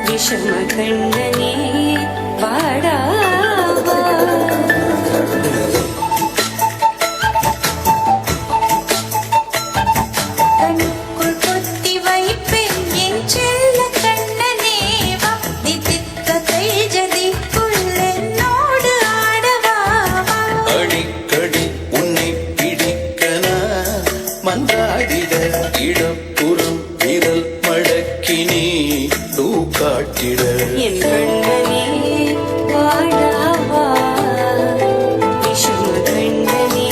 விஷம கண்ணனே பாடாவா கண்ணுக்குள் பொத்தி வைப்பேன் என் செல்ல கண்ணனே வா தித்தித்த தைஜதிக்குள் என்னோடு ஆடவா அடிக்கடி உன்னை பிடிக்கன மன்றாடிட இடப்புறம் விரல் மடக்கினி காட்டிட என் கண்ணனே பாடாவா விஷம கண்ணனே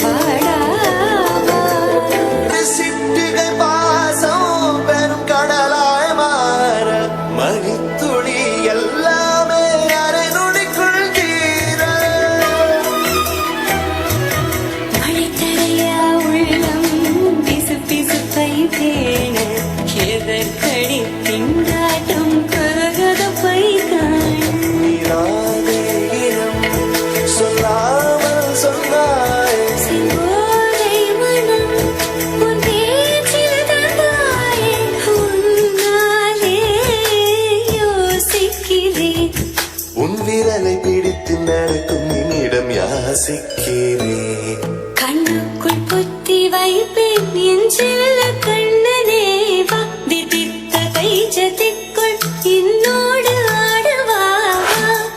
பாடாவா சிட்டிகை பாசம் பெரும் கடலாய் மாற மணித்துளி எல்லாமே அரை நொடிக்குள் தீர மழை தரையா உள்ளம் பிசு பிசுப்பை தேன எதற்கடி திண்டாட்டம் கரகதப்பை சொல்லாமல் சொன்னாய் செங்கோலை மனம் உன் பேச்சில் தந்தாயே உன்னாலே யோசிக்கிறேன் உன் விரலை பிடித்து நடக்கும் என்னிடம் யாசிக்கிறேன் கண்ணுக்குள் பொத்தி வைப்பேன் என் செல்ல கண்ணனே வா தித்தித்த தைஜதிக்குள் என்னோடு ஆடவா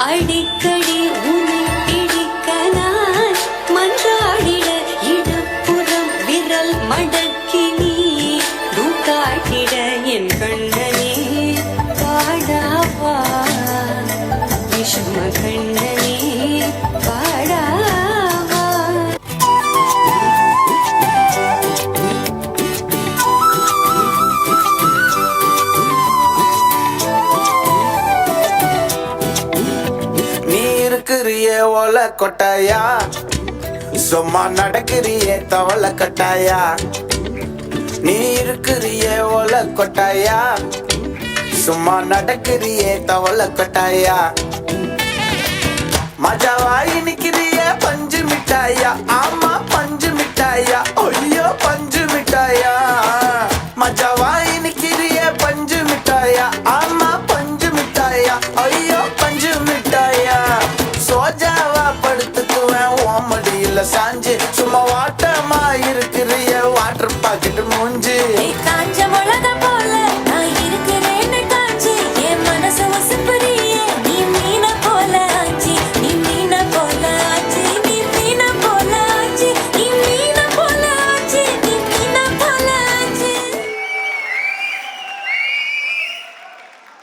அடிக்கடி உன்னை பிடிக்க நான் மன்றாடிட இடப்புறம் விரல் மடக்கி நீ காட்டிட என் கண்ணனே பாடாவா விஷம கண்ணனே பாடாவா நீ இருக்கிறிய ஓல கொட்டாயா சும்மா நடக்கிறிய தவள கட்டாயா நீ இருக்கிறிய ஓல கொட்டாயா சும்மா நடக்கிறிய தவள கொட்டாயா மஜாவாய் நிக்கிறிய பஞ்சு மிட்டாயா ஆமா பஞ்சு மிட்டாயா ஐயோ பஞ்சு மிட்டாயா மஜாவாய் நிக்கிறிய பஞ்சு மிட்டாயா ஆமா பஞ்சு மிட்டாயா ஐயோ பஞ்சு மிட்டாயா சோஜாவா படுத்துக்குவேன் ஓமடியில சாஞ்சு சும்மா வாட்ட